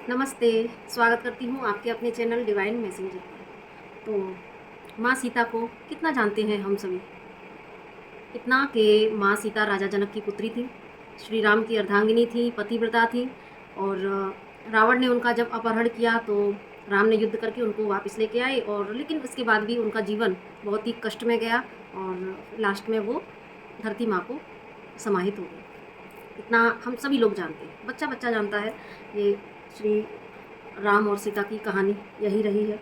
नमस्ते, स्वागत करती हूँ आपके अपने चैनल डिवाइन मैसेंजर पर। तो माँ सीता को कितना जानते हैं हम सभी? इतना कि माँ सीता राजा जनक की पुत्री थी, श्री राम की अर्धांगिनी थी, पतिव्रता थी और रावण ने उनका जब अपहरण किया तो राम ने युद्ध करके उनको वापस लेके आए और लेकिन उसके बाद भी उनका जीवन बहुत ही कष्ट में गया और लास्ट में वो धरती माँ को समाहित हो गई। इतना हम सभी लोग जानते हैं, बच्चा-बच्चा जानता है ये श्री राम और सीता की कहानी यही रही है।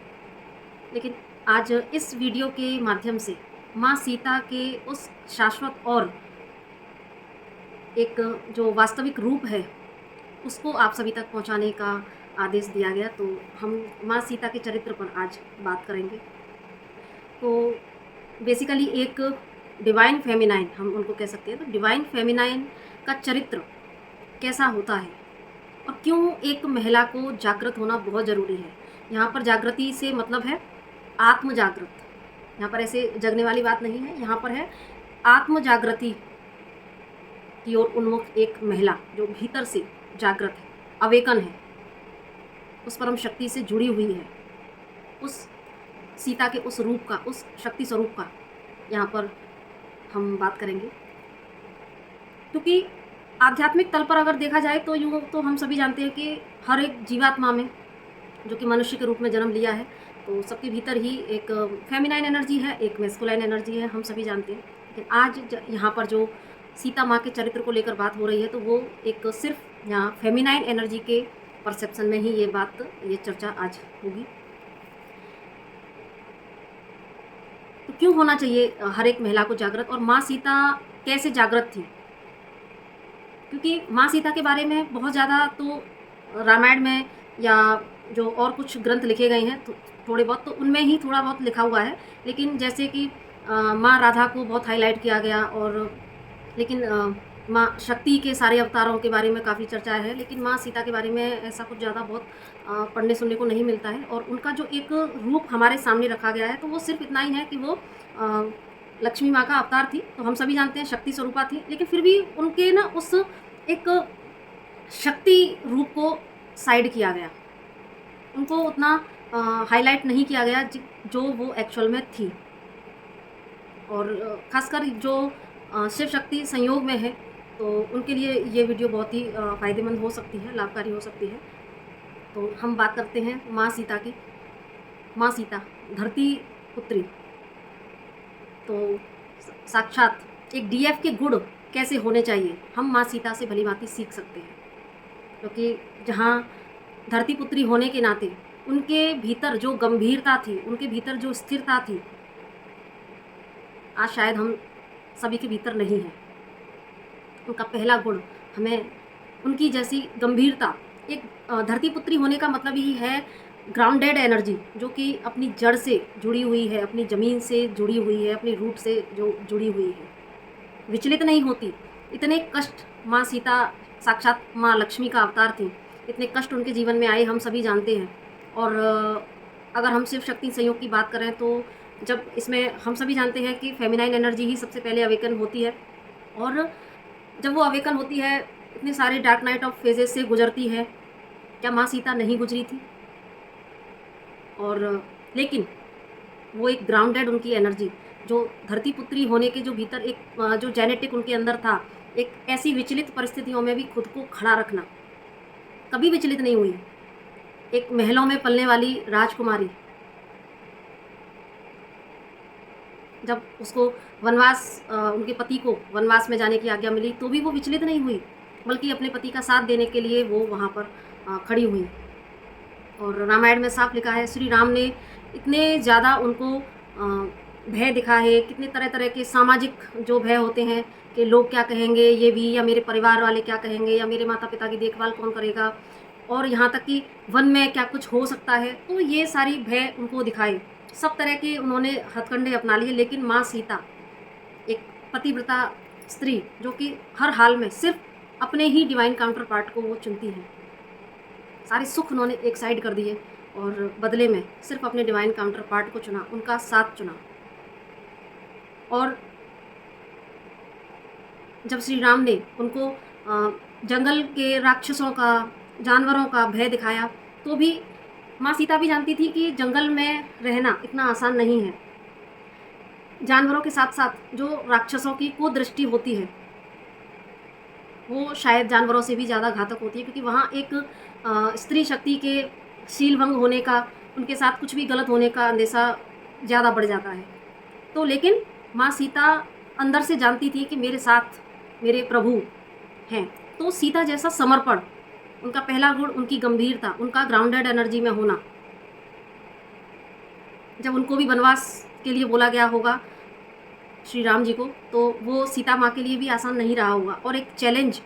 लेकिन आज इस वीडियो के माध्यम से माँ सीता के उस शाश्वत और एक जो वास्तविक रूप है, उसको आप सभी तक पहुँचाने का आदेश दिया गया। तो हम माँ सीता के चरित्र पर आज बात करेंगे। तो बेसिकली एक डिवाइन फेमिनाइन हम उनको कह सकते हैं। तो डिवाइन फेमिनाइन का चरित्र कैसा होता है और क्यों एक महिला को जागृत होना बहुत ज़रूरी है। यहाँ पर जागृति से मतलब है आत्म जागृत। यहाँ पर ऐसे जगने वाली बात नहीं है, यहाँ पर है आत्म जागृति की ओर उन्मुख एक महिला जो भीतर से जागृत है, अवेकन है, उस परम शक्ति से जुड़ी हुई है, उस सीता के उस रूप का, उस शक्ति स्वरूप का यहाँ पर हम बात करेंगे। क्योंकि आध्यात्मिक तल पर अगर देखा जाए तो यूँ तो हम सभी जानते हैं कि हर एक जीवात्मा में जो कि मनुष्य के रूप में जन्म लिया है, तो सबके भीतर ही एक फेमिनाइन एनर्जी है, एक मैस्कुलाइन एनर्जी है, हम सभी जानते हैं। लेकिन आज यहाँ पर जो सीता माँ के चरित्र को लेकर बात हो रही है, तो वो एक सिर्फ यहाँ फेमिनाइन एनर्जी के परसेप्शन में ही ये चर्चा आज होगी। तो क्यों होना चाहिए हर एक महिला को जागृत, और माँ सीता कैसे जागृत थी? क्योंकि माँ सीता के बारे में बहुत ज़्यादा तो रामायण में या जो और कुछ ग्रंथ लिखे गए हैं तो थोड़े बहुत, तो उनमें ही थोड़ा बहुत लिखा हुआ है। लेकिन जैसे कि माँ राधा को बहुत हाईलाइट किया गया, और लेकिन माँ शक्ति के सारे अवतारों के बारे में काफ़ी चर्चा है, लेकिन माँ सीता के बारे में ऐसा कुछ ज़्यादा बहुत पढ़ने सुनने को नहीं मिलता है। और उनका जो एक रूप हमारे सामने रखा गया है, तो वो सिर्फ इतना ही है कि वो लक्ष्मी माँ का अवतार थी। तो हम सभी जानते हैं शक्ति स्वरूपा थी, लेकिन फिर भी उनके ना उस एक शक्ति रूप को साइड किया गया, उनको उतना हाईलाइट नहीं किया गया जो वो एक्चुअल में थी। और ख़ासकर जो शिव शक्ति संयोग में है, तो उनके लिए ये वीडियो बहुत ही फ़ायदेमंद हो सकती है, लाभकारी हो सकती है। तो हम बात करते हैं माँ सीता की। माँ सीता धरती पुत्री, तो साक्षात एक डीएफ के गुण कैसे होने चाहिए, हम माँ सीता से भलीभांति सीख सकते हैं। क्योंकि जहाँ धरती पुत्री होने के नाते उनके भीतर जो गंभीरता थी, उनके भीतर जो स्थिरता थी, आज शायद हम सभी के भीतर नहीं है। उनका पहला गुण हमें उनकी जैसी गंभीरता, एक धरती पुत्री होने का मतलब ही है ग्राउंडेड एनर्जी, जो कि अपनी जड़ से जुड़ी हुई है, अपनी ज़मीन से जुड़ी हुई है, अपनी रूट से जो जुड़ी हुई है, विचलित नहीं होती। इतने कष्ट माँ सीता साक्षात माँ लक्ष्मी का अवतार थी, इतने कष्ट उनके जीवन में आए, हम सभी जानते हैं। और अगर हम शिव शक्ति संयोग की बात करें तो जब इसमें हम सभी जानते हैं कि फेमिनाइन एनर्जी ही सबसे पहले अवेकन होती है, और जब वो अवेकन होती है इतने सारे डार्क नाइट ऑफ फेजेस से गुजरती है। क्या माँ सीता नहीं गुजरी थी? और लेकिन वो एक ग्राउंडेड उनकी एनर्जी, जो धरती पुत्री होने के जो भीतर एक जो जेनेटिक उनके अंदर था, एक ऐसी विचलित परिस्थितियों में भी खुद को खड़ा रखना, कभी विचलित नहीं हुई। एक महलों में पलने वाली राजकुमारी, जब उसको वनवास उनके पति को वनवास में जाने की आज्ञा मिली, तो भी वो विचलित नहीं हुई, बल्कि अपने पति का साथ देने के लिए वो वहाँ पर खड़ी हुई। और रामायण में साफ लिखा है, श्री राम ने इतने ज़्यादा उनको भय दिखा है, कितने तरह तरह के सामाजिक जो भय होते हैं कि लोग क्या कहेंगे ये भी, या मेरे परिवार वाले क्या कहेंगे, या मेरे माता पिता की देखभाल कौन करेगा, और यहाँ तक कि वन में क्या कुछ हो सकता है। तो ये सारी भय उनको दिखाए, सब तरह के उन्होंने हथकंडे अपना लिए। लेकिन माँ सीता एक पतिव्रता स्त्री, जो कि हर हाल में सिर्फ अपने ही डिवाइन काउंटर पार्ट को वो चुनती हैं। सारे सुख उन्होंने एक साइड कर दिए और बदले में सिर्फ अपने डिवाइन काउंटर पार्ट को चुना, उनका साथ चुना। और जब श्री राम ने उनको जंगल के राक्षसों का जानवरों का भय दिखाया, तो भी माँ सीता भी जानती थी कि जंगल में रहना इतना आसान नहीं है। जानवरों के साथ-साथ जो राक्षसों की कुदृष्टि होती है, वो शायद जानवरों से भी ज़्यादा घातक होती है, क्योंकि वहाँ एक स्त्री शक्ति के शीलभंग होने का, उनके साथ कुछ भी गलत होने का अंदेशा ज़्यादा बढ़ जाता है। तो लेकिन माँ सीता अंदर से जानती थी कि मेरे साथ मेरे प्रभु हैं। तो सीता जैसा समर्पण, उनका पहला गुण उनकी गंभीरता, उनका ग्राउंडेड एनर्जी में होना। जब उनको भी वनवास के लिए बोला गया होगा श्री राम जी को, तो वो सीता माँ के लिए भी आसान नहीं रहा होगा। और एक चैलेंज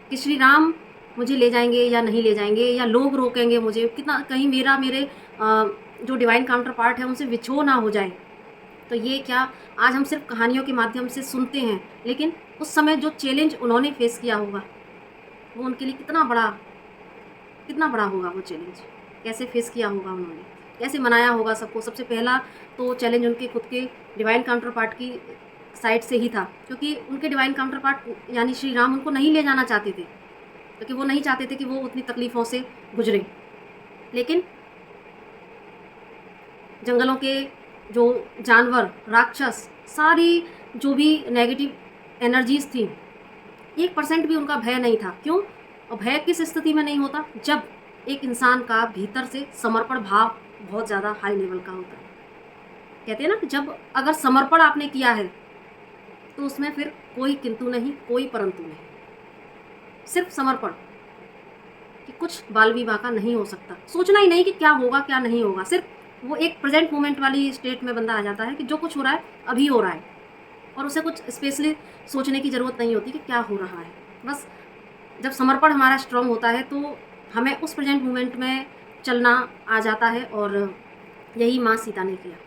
कि श्री राम मुझे ले जाएंगे या नहीं ले जाएंगे, या लोग रोकेंगे मुझे, कितना कहीं मेरे जो डिवाइन काउंटर पार्ट है उनसे विछो ना हो जाए। तो ये क्या, आज हम सिर्फ कहानियों के माध्यम से सुनते हैं, लेकिन उस समय जो चैलेंज उन्होंने फेस किया होगा, वो उनके लिए कितना बड़ा होगा। वो चैलेंज कैसे फेस किया होगा उन्होंने, कैसे मनाया होगा सबको। सबसे पहला तो चैलेंज उनके खुद के डिवाइन काउंटर पार्ट की साइड से ही था, क्योंकि उनके डिवाइन काउंटर पार्ट यानी श्री राम उनको नहीं ले जाना चाहते थे, क्योंकि वो नहीं चाहते थे कि वो उतनी तकलीफ़ों से गुजरे। लेकिन जंगलों के जो जानवर, राक्षस, सारी जो भी नेगेटिव एनर्जीज़ थी, 1% भी उनका भय नहीं था। क्यों? और भय किस स्थिति में नहीं होता? जब एक इंसान का भीतर से समर्पण भाव बहुत ज़्यादा हाई लेवल का होता है। कहते हैं ना कि जब अगर समर्पण आपने किया है, तो उसमें फिर कोई किंतु नहीं, कोई परंतु नहीं। सिर्फ समर्पण, कि कुछ बाल विवाह का नहीं हो सकता। सोचना ही नहीं कि क्या होगा क्या नहीं होगा, सिर्फ वो एक प्रेजेंट मोमेंट वाली स्टेट में बंदा आ जाता है कि जो कुछ हो रहा है अभी हो रहा है, और उसे कुछ स्पेशली सोचने की ज़रूरत नहीं होती कि क्या हो रहा है। बस जब समर्पण हमारा स्ट्रांग होता है, तो हमें उस प्रेजेंट मोमेंट में चलना आ जाता है, और यही माँ सीता ने किया।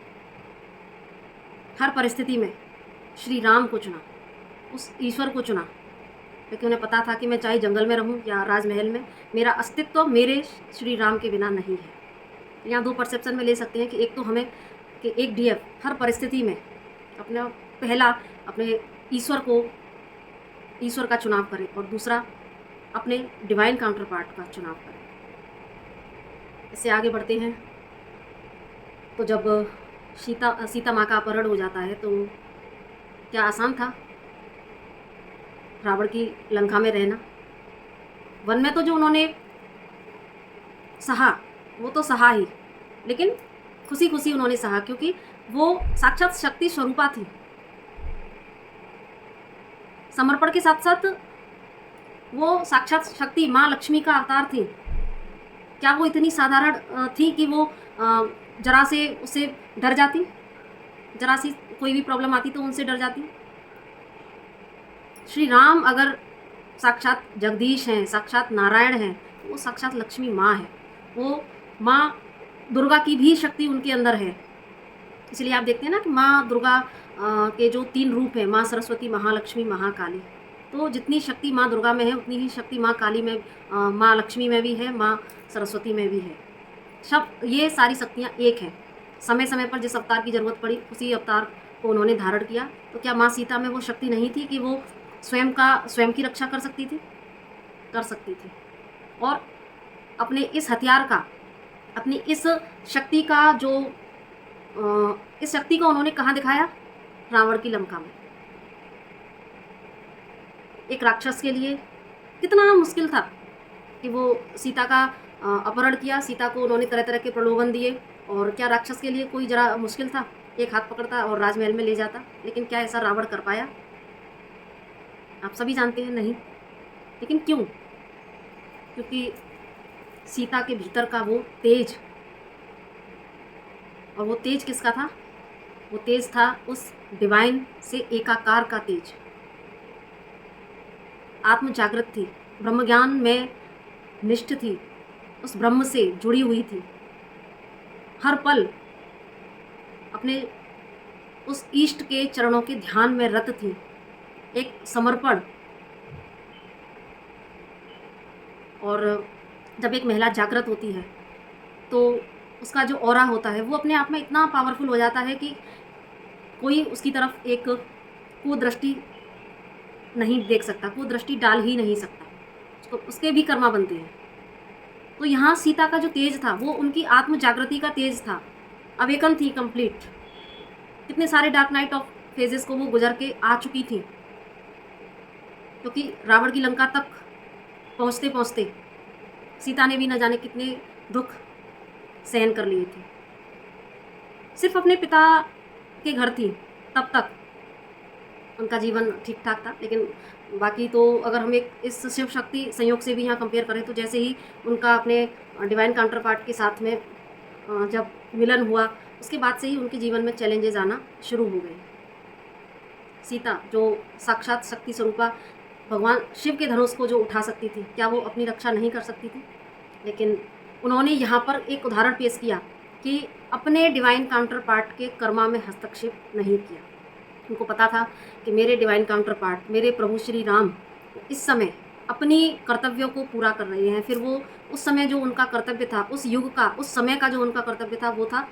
हर परिस्थिति में श्री राम को चुना, उस ईश्वर को चुना, क्योंकि उन्हें पता था कि मैं चाहे जंगल में रहूं या राजमहल में, मेरा अस्तित्व मेरे श्री राम के बिना नहीं है। यहाँ दो परसेप्शन में ले सकते हैं कि एक तो हमें कि एक डीएफ हर परिस्थिति में अपने ईश्वर का चुनाव करे, और दूसरा अपने डिवाइन काउंटर पार्ट का चुनाव करे। इससे आगे बढ़ते हैं। तो जब सीता माँ का अपहरण हो जाता है, तो क्या आसान था रावण की लंका में रहना? वन में तो जो उन्होंने सहा, वो तो सहा ही, लेकिन खुशी खुशी उन्होंने सहा, क्योंकि वो साक्षात शक्ति स्वरूपा थी। समर्पण के साथ साथ वो साक्षात शक्ति माँ लक्ष्मी का अवतार थी। क्या वो इतनी साधारण थी कि वो जरा से उससे डर जाती? जरा सी कोई भी प्रॉब्लम आती तो उनसे डर जाती? श्री राम अगर साक्षात जगदीश हैं, साक्षात नारायण हैं, वो साक्षात लक्ष्मी माँ है। वो माँ दुर्गा की भी शक्ति उनके अंदर है। इसलिए आप देखते हैं ना कि माँ दुर्गा के जो 3 रूप हैं, माँ सरस्वती, महालक्ष्मी, महाकाली, तो जितनी शक्ति माँ दुर्गा में है, उतनी ही शक्ति माँ काली में, माँ लक्ष्मी में भी है, माँ सरस्वती में भी है। सब ये सारी शक्तियाँ एक हैं। समय समय पर जिस अवतार की ज़रूरत पड़ी, उसी अवतार को उन्होंने धारण किया। तो क्या माँ सीता में वो शक्ति नहीं थी कि वो स्वयं की रक्षा कर सकती थी? कर सकती थी। और अपने इस हथियार का, अपनी इस शक्ति का इस शक्ति को उन्होंने कहाँ दिखाया? रावण की लंका में। एक राक्षस के लिए कितना मुश्किल था कि वो सीता का अपहरण किया, सीता को उन्होंने तरह तरह के प्रलोभन दिए, और क्या राक्षस के लिए कोई ज़रा मुश्किल था? एक हाथ पकड़ता और राजमहल में ले जाता। लेकिन क्या ऐसा रावण कर पाया? आप सभी जानते हैं, नहीं। लेकिन क्यों? क्योंकि सीता के भीतर का वो तेज, और वो तेज किसका था? वो तेज था उस डिवाइन से एकाकार का तेज। आत्म जागृत थी, ब्रह्म ज्ञान में निष्ठ थी, उस ब्रह्म से जुड़ी हुई थी। हर पल अपने उस इष्ट के चरणों के ध्यान में रत थी। एक समर्पण। और जब एक महिला जागृत होती है, तो उसका जो ऑरा होता है वो अपने आप में इतना पावरफुल हो जाता है कि कोई उसकी तरफ एक कुदृष्टि नहीं देख सकता, कुदृष्टि डाल ही नहीं सकता। तो उसके भी कर्मा बनते हैं। तो यहाँ सीता का जो तेज था वो उनकी आत्म जागृति का तेज था, अवेकन थी कंप्लीट। कितने सारे डार्क नाइट ऑफ फेजेस को वो गुजर के आ चुकी थी, क्योंकि रावण की लंका तक पहुँचते पहुँचते सीता ने भी न जाने कितने दुख सहन कर लिए थे। सिर्फ अपने पिता के घर थी तब तक उनका जीवन ठीक ठाक था, लेकिन बाकी तो अगर हम एक इस शिव शक्ति संयोग से भी यहाँ कंपेयर करें तो जैसे ही उनका अपने डिवाइन काउंटर पार्ट के साथ में जब मिलन हुआ, उसके बाद से ही उनके जीवन में चैलेंजेस आना शुरू हो गए। सीता जो साक्षात शक्ति स्वरूपा भगवान शिव के धनुष को जो उठा सकती थी, क्या वो अपनी रक्षा नहीं कर सकती थी? लेकिन उन्होंने यहाँ पर एक उदाहरण पेश किया कि अपने डिवाइन काउंटर पार्ट के कर्मा में हस्तक्षेप नहीं किया। उनको पता था कि मेरे डिवाइन काउंटर पार्ट, मेरे प्रभु श्री राम इस समय अपनी कर्तव्यों को पूरा कर रहे हैं। फिर वो उस समय जो उनका कर्तव्य था, उस युग का, उस समय का जो उनका कर्तव्य था, वो था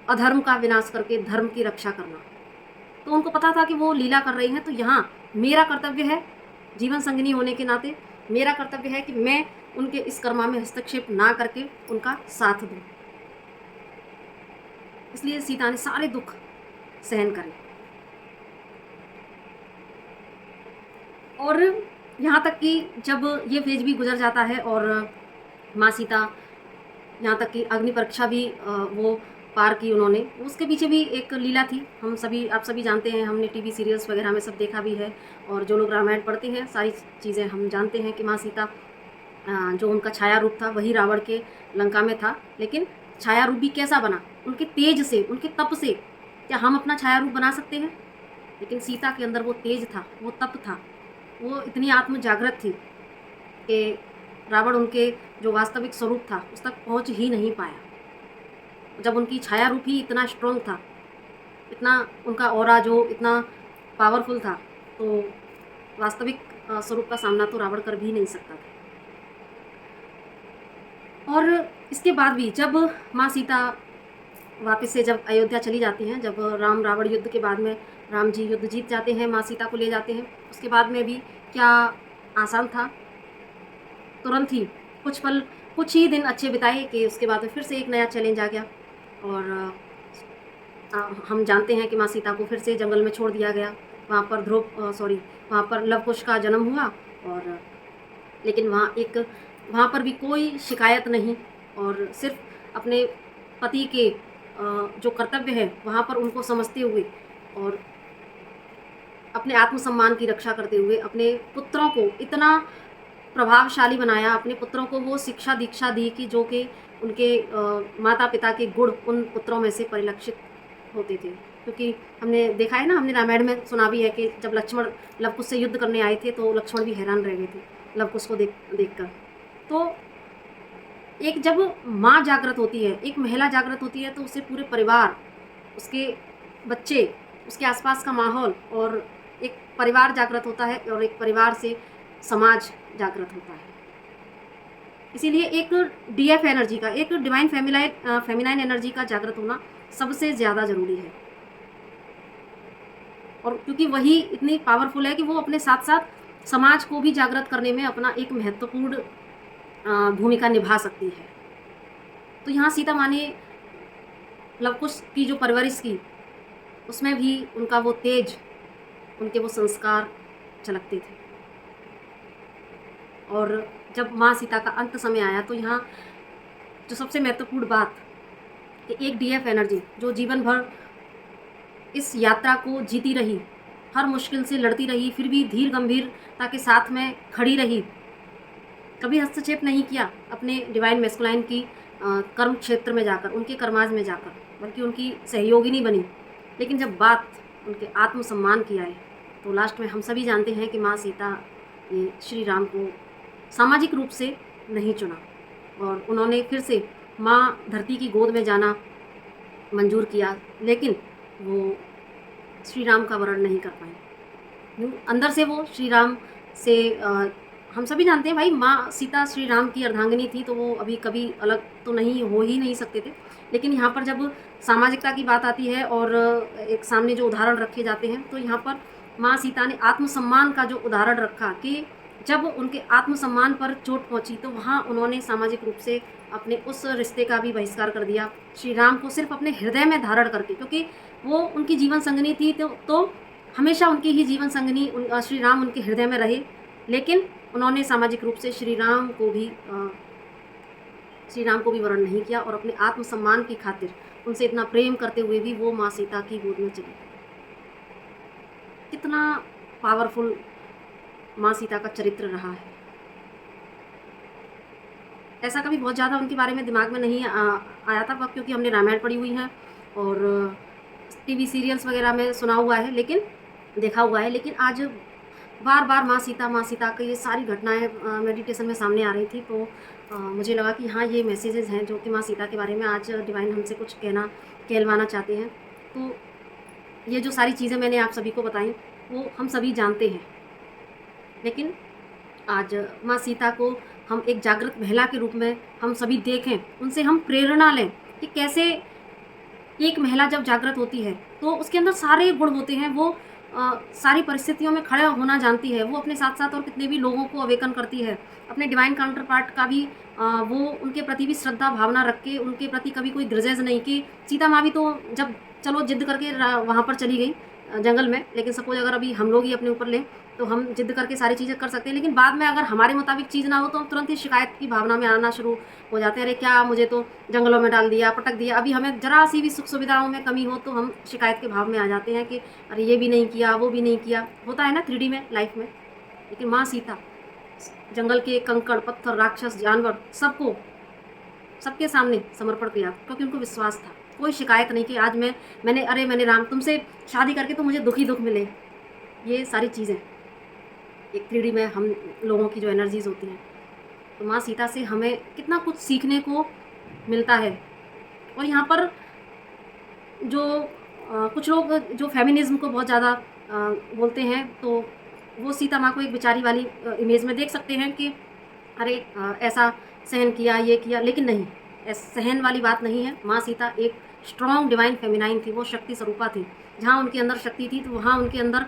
अधर्म का विनाश करके धर्म की रक्षा करना। तो उनको पता था कि वो लीला कर रही हैं, तो यहाँ मेरा कर्तव्य है, जीवन संगिनी होने के नाते मेरा कर्तव्य है कि मैं उनके इस कर्मा में हस्तक्षेप ना करके उनका साथ दूं। इसलिए सीता ने सारे दुख सहन करे। और यहाँ तक कि जब ये फेज भी गुजर जाता है और माँ सीता यहाँ तक कि अग्नि परीक्षा भी वो पार की उन्होंने, उसके पीछे भी एक लीला थी। आप सभी जानते हैं, हमने टीवी सीरियल्स वगैरह में सब देखा भी है, और जो लोग रामायण पढ़ते हैं सारी चीज़ें हम जानते हैं कि माँ सीता जो उनका छाया रूप था वही रावण के लंका में था। लेकिन छाया रूप भी कैसा बना? उनके तेज से, उनके तप से। क्या हम अपना छाया रूप बना सकते हैं? लेकिन सीता के अंदर वो तेज था, वो तप था, वो इतनी आत्म जागृत थी कि रावण उनके जो वास्तविक स्वरूप था उस तक पहुंच ही नहीं पाया। जब उनकी छाया रूप ही इतना स्ट्रॉन्ग था, इतना उनका ऑरा जो इतना पावरफुल था, तो वास्तविक स्वरूप का सामना तो रावण कर भी नहीं सकता था। और इसके बाद भी जब माँ सीता वापस से जब अयोध्या चली जाती हैं, जब राम रावण युद्ध के बाद में राम जी युद्ध जीत जाते हैं, माँ सीता को ले जाते हैं, उसके बाद में भी क्या आसान था? तुरंत ही कुछ ही दिन अच्छे बिताए कि उसके बाद में फिर से एक नया चैलेंज आ गया। और हम जानते हैं कि माँ सीता को फिर से जंगल में छोड़ दिया गया। वहाँ पर लव कुश का जन्म हुआ, और लेकिन वहाँ पर भी कोई शिकायत नहीं, और सिर्फ अपने पति के जो कर्तव्य है वहाँ पर उनको समझते हुए और अपने आत्मसम्मान की रक्षा करते हुए अपने पुत्रों को इतना प्रभावशाली बनाया, अपने पुत्रों को वो शिक्षा दीक्षा दी कि जो कि उनके माता पिता के गुण उन पुत्रों में से परिलक्षित होते थे। क्योंकि हमने देखा है ना, हमने रामायण में सुना भी है कि जब लक्ष्मण लवकुश से युद्ध करने आए थे तो लक्ष्मण भी हैरान रह गए थे लवकुश को देखकर। तो एक जब माँ जागृत होती है, एक महिला जागृत होती है, तो उससे पूरे परिवार, उसके बच्चे, उसके आसपास का माहौल और एक परिवार जागृत होता है, और एक परिवार से समाज जागृत होता है। इसीलिए एक डीएफ एनर्जी का, एक डिवाइन फेमिनाइन एनर्जी का जागृत होना सबसे ज़्यादा ज़रूरी है। और क्योंकि वही इतनी पावरफुल है कि वो अपने साथ साथ समाज को भी जागृत करने में अपना एक महत्वपूर्ण भूमिका निभा सकती है। तो यहाँ सीता माँ ने लवकुश की जो परवरिश की, उसमें भी उनका वो तेज, उनके वो संस्कार झलकते थे। और जब माँ सीता का अंत समय आया तो यहाँ जो सबसे महत्वपूर्ण बात कि एक डीएफ एनर्जी जो जीवन भर इस यात्रा को जीती रही, हर मुश्किल से लड़ती रही, फिर भी धीर गंभीरता के साथ में खड़ी रही, कभी हस्तक्षेप नहीं किया अपने डिवाइन मैस्कुलाइन की कर्म क्षेत्र में जाकर, उनके कर्माज में जाकर, बल्कि उनकी सहयोगिनी बनी। लेकिन जब बात उनके आत्मसम्मान की आए तो लास्ट में हम सभी जानते हैं कि माँ सीता ने श्री राम को सामाजिक रूप से नहीं चुना, और उन्होंने फिर से माँ धरती की गोद में जाना मंजूर किया, लेकिन वो श्री राम का वर्ण नहीं कर पाई। अंदर से वो श्री राम से हम सभी जानते हैं भाई, माँ सीता श्री राम की अर्धांगिनी थी, तो वो अभी कभी अलग तो हो ही नहीं सकते थे। लेकिन यहाँ पर जब सामाजिकता की बात आती है और एक सामने जो उदाहरण रखे जाते हैं, तो यहाँ पर माँ सीता ने आत्मसम्मान का जो उदाहरण रखा कि जब उनके आत्मसम्मान पर चोट पहुँची तो वहाँ उन्होंने सामाजिक रूप से अपने उस रिश्ते का भी बहिष्कार कर दिया, श्री राम को सिर्फ़ अपने हृदय में धारण करके, क्योंकि वो उनकी जीवन संगिनी थी, तो हमेशा उनकी ही जीवन संगिनी श्री राम उनके हृदय में रहे। लेकिन उन्होंने सामाजिक रूप से श्री राम को भी वरण नहीं किया और अपने आत्मसम्मान की खातिर उनसे इतना प्रेम करते हुए भी वो माँ सीता की गोद में चली गई। कितना पावरफुल माँ सीता का चरित्र रहा है। ऐसा कभी बहुत ज़्यादा उनके बारे में दिमाग में नहीं आया था, क्योंकि हमने रामायण पढ़ी हुई है और टीवी सीरियल्स वगैरह में सुना हुआ है, लेकिन देखा हुआ है। लेकिन आज बार बार माँ सीता की ये सारी घटनाएं मेडिटेशन में सामने आ रही थी, तो मुझे लगा कि हाँ, ये मैसेजेस हैं जो कि माँ सीता के बारे में आज डिवाइन हमसे कुछ कहलवाना चाहते हैं। तो ये जो सारी चीज़ें मैंने आप सभी को बताई वो हम सभी जानते हैं, लेकिन आज माँ सीता को हम एक जागृत महिला के रूप में हम सभी देखें, उनसे हम प्रेरणा लें कि कैसे एक महिला जब जागृत होती है तो उसके अंदर सारे गुण होते हैं। वो सारी परिस्थितियों में खड़ा होना जानती है, वो अपने साथ साथ और कितने भी लोगों को अवेकन करती है। अपने डिवाइन काउंटर पार्ट का भी वो उनके प्रति भी श्रद्धा भावना रख के उनके प्रति कभी कोई ग्रजेस नहीं। कि सीता माँ भी तो जब चलो जिद करके वहाँ पर चली गई जंगल में, लेकिन सपोज अगर अभी हम लोग ही अपने ऊपर लें तो हम जिद करके सारी चीज़ें कर सकते हैं, लेकिन बाद में अगर हमारे मुताबिक चीज़ ना हो तो हम तुरंत ही शिकायत की भावना में आना शुरू हो जाते हैं। अरे क्या मुझे तो जंगलों में डाल दिया, पटक दिया। अभी हमें ज़रा सी भी सुख सुविधाओं में कमी हो तो हम शिकायत के भाव में आ जाते हैं कि अरे ये भी नहीं किया, वो भी नहीं किया। होता है ना 3D में, लाइफ में। लेकिन माँ सीता जंगल के कंकड़ पत्थर राक्षस जानवर सबके सामने समर्पण किया, क्योंकि उनको विश्वास था। कोई शिकायत नहीं कि आज मैंने राम तुमसे शादी करके तो मुझे दुख ही दुख मिले। ये सारी चीज़ें एक 3D में हम लोगों की जो एनर्जीज़ होती हैं, तो माँ सीता से हमें कितना कुछ सीखने को मिलता है। और यहाँ पर जो कुछ लोग जो फेमिनिज्म को बहुत ज़्यादा बोलते हैं, तो वो सीता माँ को एक बेचारी वाली इमेज में देख सकते हैं कि अरे ऐसा सहन किया, ये किया। लेकिन नहीं, सहन वाली बात नहीं है। माँ सीता एक स्ट्रॉन्ग डिवाइन फेमिनाइन थी, वो शक्ति स्वरूपा थी। जहाँ उनके अंदर शक्ति थी तो वहाँ उनके अंदर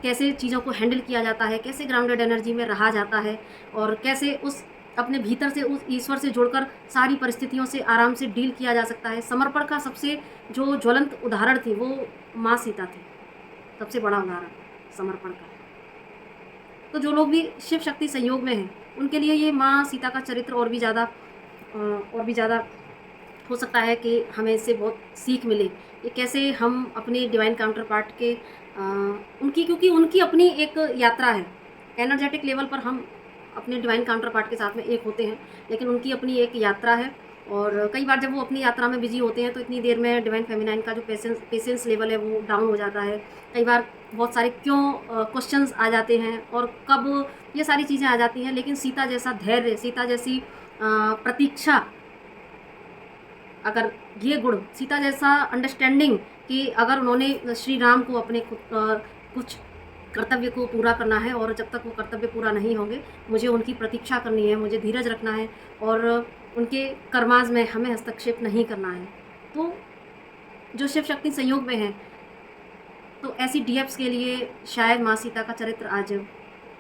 कैसे चीज़ों को हैंडल किया जाता है, कैसे ग्राउंडेड एनर्जी में रहा जाता है, और कैसे उस अपने भीतर से उस ईश्वर से जुड़कर सारी परिस्थितियों से आराम से डील किया जा सकता है। समर्पण का सबसे जो ज्वलंत उदाहरण थी वो माँ सीता थी, सबसे बड़ा उदाहरण समर्पण का। तो जो लोग भी शिव शक्ति संयोग में हैं उनके लिए ये माँ सीता का चरित्र और भी ज़्यादा हो सकता है कि हमें इससे बहुत सीख मिले कि कैसे हम अपने डिवाइन काउंटर पार्ट के क्योंकि उनकी अपनी एक यात्रा है। एनर्जेटिक लेवल पर हम अपने डिवाइन काउंटर पार्ट के साथ में एक होते हैं, लेकिन उनकी अपनी एक यात्रा है। और कई बार जब वो अपनी यात्रा में बिजी होते हैं तो इतनी देर में डिवाइन फेमिनाइन का जो पेशेंस लेवल है वो डाउन हो जाता है। कई बार बहुत सारे क्यों क्वेश्चंस आ जाते हैं और कब, ये सारी चीज़ें आ जाती हैं। लेकिन सीता जैसा धैर्य, सीता जैसी प्रतीक्षा, अगर ये गुण, सीता जैसा अंडरस्टैंडिंग कि अगर उन्होंने श्री राम को अपने कुछ कर्तव्य को पूरा करना है और जब तक वो कर्तव्य पूरा नहीं होंगे मुझे उनकी प्रतीक्षा करनी है, मुझे धीरज रखना है और उनके कर्माज में हमें हस्तक्षेप नहीं करना है। तो जो शिव शक्ति संयोग में है, तो ऐसी डीएफ्स के लिए शायद माँ सीता का चरित्र आज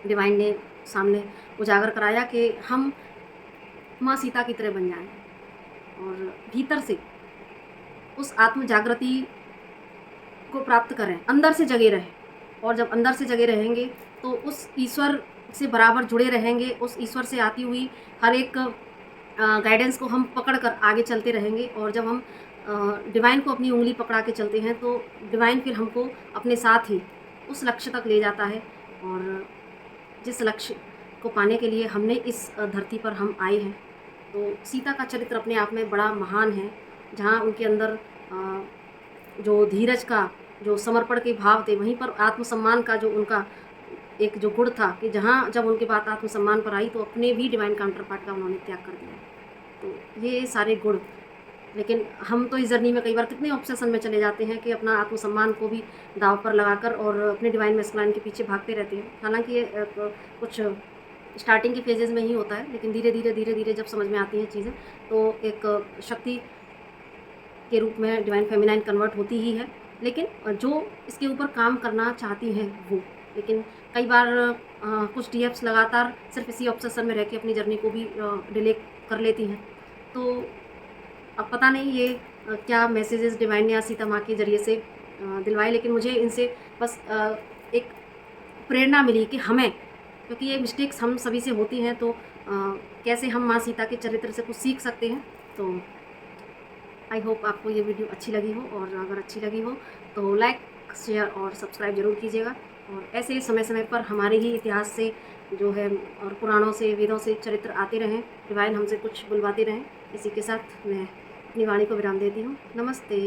डिवाइन ने सामने उजागर कराया कि हम माँ सीता की तरह बन जाएं और भीतर से उस आत्म जागृति को प्राप्त करें, अंदर से जगे रहें। और जब अंदर से जगे रहेंगे तो उस ईश्वर से बराबर जुड़े रहेंगे, उस ईश्वर से आती हुई हर एक गाइडेंस को हम पकड़ कर आगे चलते रहेंगे। और जब हम डिवाइन को अपनी उंगली पकड़ा के चलते हैं तो डिवाइन फिर हमको अपने साथ ही उस लक्ष्य तक ले जाता है। और जिस लक्ष्य को पाने के लिए हमने इस धरती पर हम आए हैं, तो सीता का चरित्र अपने आप में बड़ा महान है। जहाँ उनके अंदर जो धीरज का, जो समर्पण के भाव थे, वहीं पर आत्मसम्मान का जो उनका एक जो गुण था कि जहाँ जब उनके बात आत्मसम्मान पर आई तो अपने भी डिवाइन काउंटर पार्ट का उन्होंने त्याग कर दिया। तो ये सारे गुण, लेकिन हम तो इस जर्नी में कई बार कितने ऑब्सेशन में चले जाते हैं कि अपना आत्मसम्मान को भी दाव पर लगाकर और अपने डिवाइन मैस्कुलाइन के पीछे भागते रहते हैं। हालांकि ये कुछ स्टार्टिंग के फेजेस में ही होता है, लेकिन धीरे धीरे जब समझ में आती हैं चीज़ें तो एक शक्ति के रूप में डिवाइन फेमिनाइन कन्वर्ट होती ही है। लेकिन जो इसके ऊपर काम करना चाहती हैं वो लेकिन कई बार कुछ डीएफ्स लगातार सिर्फ इसी ऑब्सेशन में रह के अपनी जर्नी को भी डिले कर लेती हैं। तो अब पता नहीं ये क्या मैसेजेस डिवाइन ने या सीता माँ के ज़रिए से दिलवाए, लेकिन मुझे इनसे बस एक प्रेरणा मिली कि हमें, क्योंकि ये मिस्टेक्स हम सभी से होती हैं, तो कैसे हम माँ सीता के चरित्र से कुछ सीख सकते हैं। तो आई होप आपको ये वीडियो अच्छी लगी हो, और अगर अच्छी लगी हो तो लाइक, शेयर और सब्सक्राइब ज़रूर कीजिएगा। और ऐसे समय समय पर हमारे ही इतिहास से जो है और पुराणों से, वेदों से चरित्र आते रहें, डिवाइन हमसे कुछ बुलवाते रहें। इसी के साथ मैं अपनी वाणी को विराम देती हूँ। नमस्ते।